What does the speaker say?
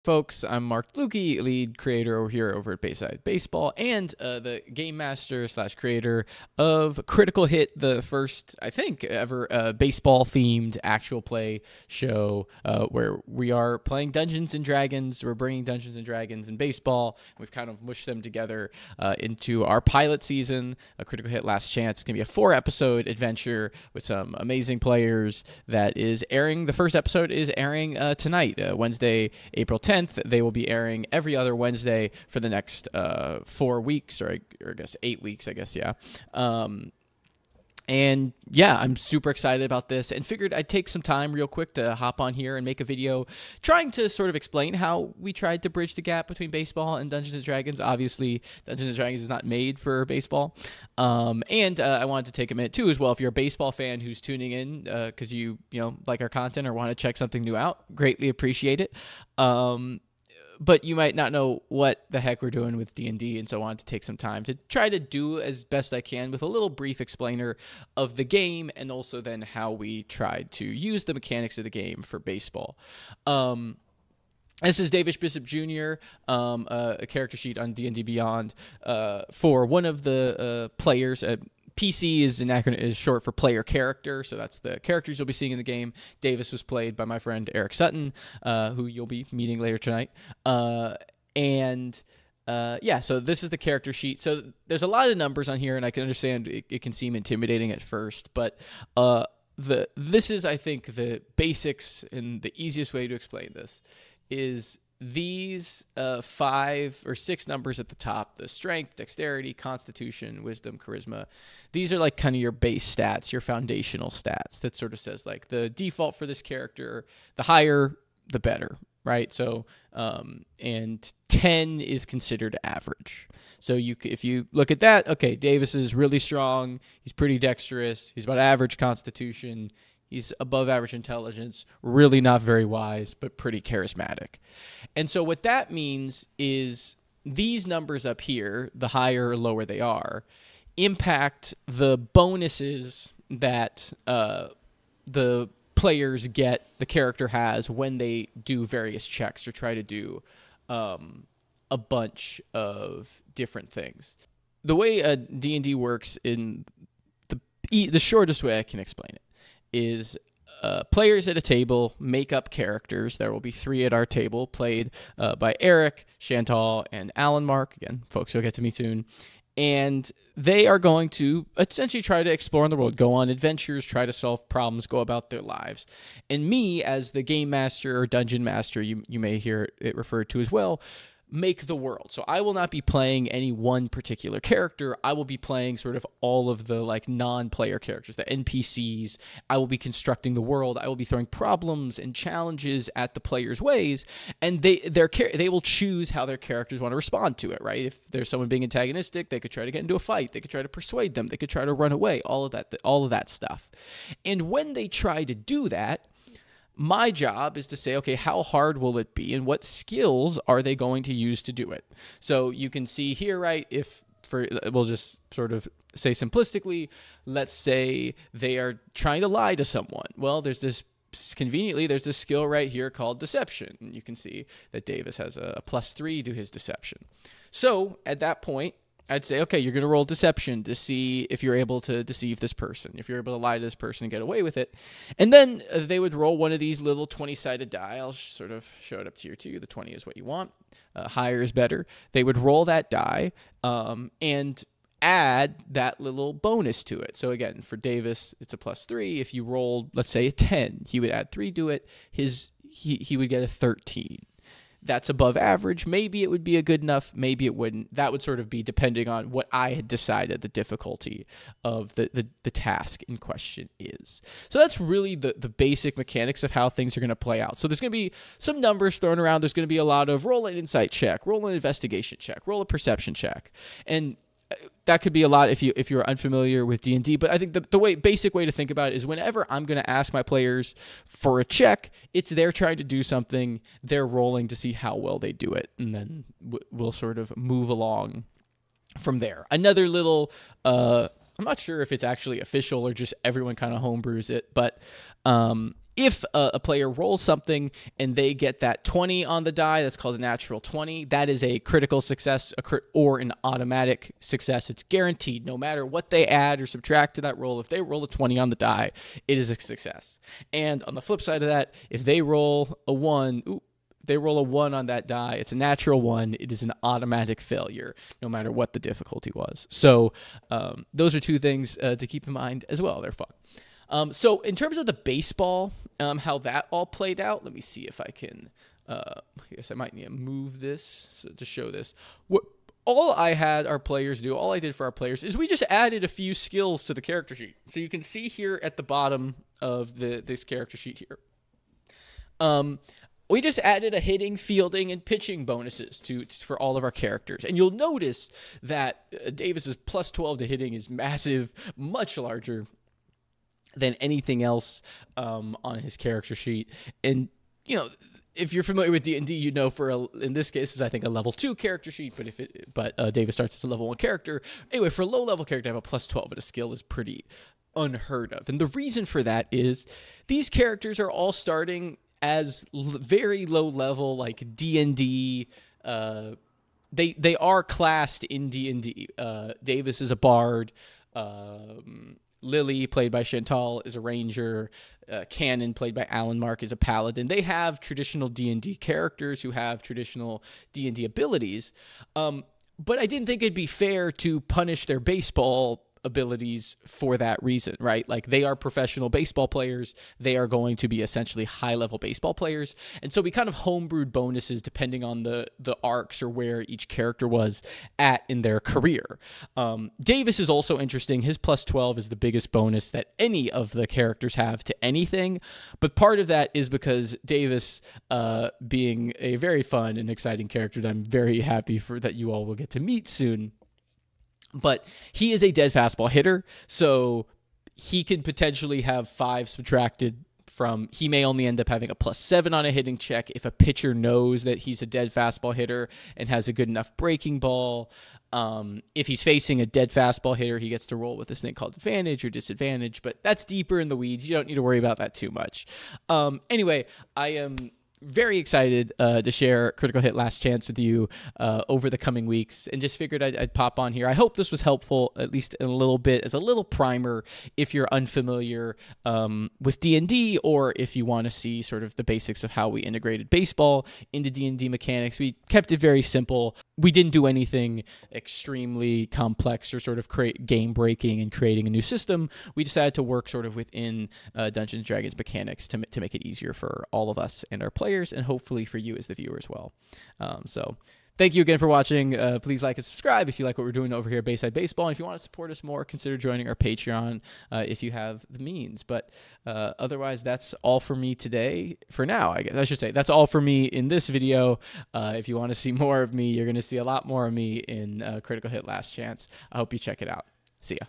Folks, I'm Marc Delucchi, lead creator over here over at Bayside Baseball, and the game master / creator of Critical Hit, the first, I think, ever baseball-themed actual play show where we are playing Dungeons and Dragons. We're bringing Dungeons and Dragons and baseball. We've kind of mushed them together into our pilot season, a Critical Hit Last Chance. It's going to be a 4-episode adventure with some amazing players that is airing. The first episode is airing tonight, Wednesday, April 10th. They will be airing every other Wednesday for the next 4 weeks, or I guess 8 weeks, yeah. And yeah, I'm super excited about this and figured I'd take some time real quick to hop on here and make a video trying to sort of explain how we tried to bridge the gap between baseball and Dungeons & Dragons. Obviously, Dungeons & Dragons is not made for baseball. And I wanted to take a minute, too, as well. If you're a baseball fan who's tuning in because you like our content or want to check something new out, greatly appreciate it. But you might not know what the heck we're doing with D&D, and so I wanted to take some time to try to do as best I can with a little brief explainer of the game and also then how we tried to use the mechanics of the game for baseball. This is Davis Bishop Jr., a character sheet on D&D Beyond for one of the players. PC is short for player character, so that's the characters you'll be seeing in the game. Davis was played by my friend Eric Sutton, who you'll be meeting later tonight. So this is the character sheet. So there's a lot of numbers on here, and I can understand it can seem intimidating at first, but this is, I think, the basics, and the easiest way to explain this is these 5 or 6 numbers at the top: the strength, dexterity, constitution, wisdom, charisma. These are like kind of your base stats, your foundational stats. That sort of says like the default for this character, the higher, the better, right? So, and 10 is considered average. So if you look at that, okay, Davis is really strong. He's pretty dexterous. He's about average constitution. He's above average intelligence, really not very wise, but pretty charismatic. And so what that means is these numbers up here, the higher or lower they are, impact the bonuses that the players get, the character has, when they do various checks or try to do a bunch of different things. The way D&D works, in the shortest way I can explain it, is players at a table make up characters. There will be 3 at our table, played by Eric, Chantal, and Alan Mark. Again, folks you'll get to meet soon. And they are going to essentially try to explore in the world, go on adventures, try to solve problems, go about their lives. And me, as the game master or dungeon master, you may hear it referred to as well, make the world. So I will not be playing any one particular character. I will be playing sort of all of the like non-player characters, the NPCs. I will be constructing the world. I will be throwing problems and challenges at the players' ways, and they will choose how their characters want to respond to it, right? If there's someone being antagonistic, they could try to get into a fight. They could try to persuade them. They could try to run away. All of that stuff. And when they try to do that, my job is to say, okay, how hard will it be, and what skills are they going to use to do it? So you can see here, right, we'll just sort of say simplistically, let's say they are trying to lie to someone. Well, there's this skill right here called deception. And you can see that Davis has a +3 to his deception. So at that point, I'd say, okay, you're going to roll deception to see if you're able to deceive this person, if you're able to lie to this person and get away with it. And then they would roll one of these little 20-sided die. I'll sort of show it up to you. The 20 is what you want. Higher is better. They would roll that die and add that little bonus to it. So again, for Davis, it's a +3. If you rolled, let's say, a 10, he would add 3 to it. He would get a 13. That's above average. Maybe it would be a good enough. Maybe it wouldn't. That would sort of be depending on what I had decided the difficulty of the task in question is. So that's really the basic mechanics of how things are going to play out. So there's going to be some numbers thrown around. There's going to be a lot of roll an insight check, roll an investigation check, roll a perception check. And that could be a lot if you're unfamiliar with D&D, but I think the basic way to think about it is whenever I'm going to ask my players for a check, it's they're trying to do something, they're rolling to see how well they do it, and then we'll sort of move along from there. Another little, I'm not sure if it's actually official or just everyone kind of homebrews it, but If a player rolls something and they get that 20 on the die, that's called a natural 20. That is a critical success or an automatic success. It's guaranteed no matter what they add or subtract to that roll. If they roll a 20 on the die, it is a success. And on the flip side of that, if they roll a 1, they roll a 1 on that die, it's a natural 1. It is an automatic failure, no matter what the difficulty was. So those are two things to keep in mind as well. They're fun. So in terms of the baseball, how that all played out, let me see if I can, I guess I might need to move this to show this. All I had our players do, all I did for our players is we just added a few skills to the character sheet. So you can see here at the bottom of this character sheet here. We just added a hitting, fielding, and pitching bonuses for all of our characters. And you'll notice that Davis's plus 12 to hitting is massive, much larger than anything else on his character sheet. And, you know, if you're familiar with D&D, you know in this case, it's I think a level 2 character sheet, but Davis starts as a level 1 character. Anyway, for a low-level character to have a plus 12 at a skill is pretty unheard of. And the reason for that is these characters are all starting as very low level, like D&D. They are classed in D&D. Davis is a bard. Lily, played by Chantal, is a ranger. Cannon, played by Alan Mark, is a paladin. They have traditional D&D characters who have traditional D&D abilities. But I didn't think it'd be fair to punish their baseball abilities for that reason, right? Like, they are professional baseball players. They are going to be essentially high-level baseball players. And so we kind of homebrewed bonuses depending on the arcs or where each character was at in their career. Davis is also interesting. His plus 12 is the biggest bonus that any of the characters have to anything. But part of that is because Davis, being a very fun and exciting character that I'm very happy that you all will get to meet soon, but he is a dead fastball hitter, so he can potentially have 5 subtracted from. He may only end up having a plus 7 on a hitting check if a pitcher knows that he's a dead fastball hitter and has a good enough breaking ball. If he's facing a dead fastball hitter, he gets to roll with this thing called advantage or disadvantage, but that's deeper in the weeds. You don't need to worry about that too much. Anyway, I am very excited to share Critical Hit Last Chance with you over the coming weeks, and just figured I'd pop on here. I hope this was helpful, at least in a little bit, as a little primer if you're unfamiliar with D&D, or if you want to see sort of the basics of how we integrated baseball into D&D mechanics. We kept it very simple. We didn't do anything extremely complex or sort of game-breaking and creating a new system. We decided to work sort of within Dungeons & Dragons mechanics to make it easier for all of us and our players, and hopefully for you as the viewer as well. So thank you again for watching. Please like and subscribe if you like what we're doing over here at Bayside Baseball. And if you want to support us more, consider joining our Patreon if you have the means. But otherwise, that's all for me today. For now, I guess I should say that's all for me in this video. If you want to see more of me, you're going to see a lot more of me in Critical Hit Last Chance. I hope you check it out. See ya.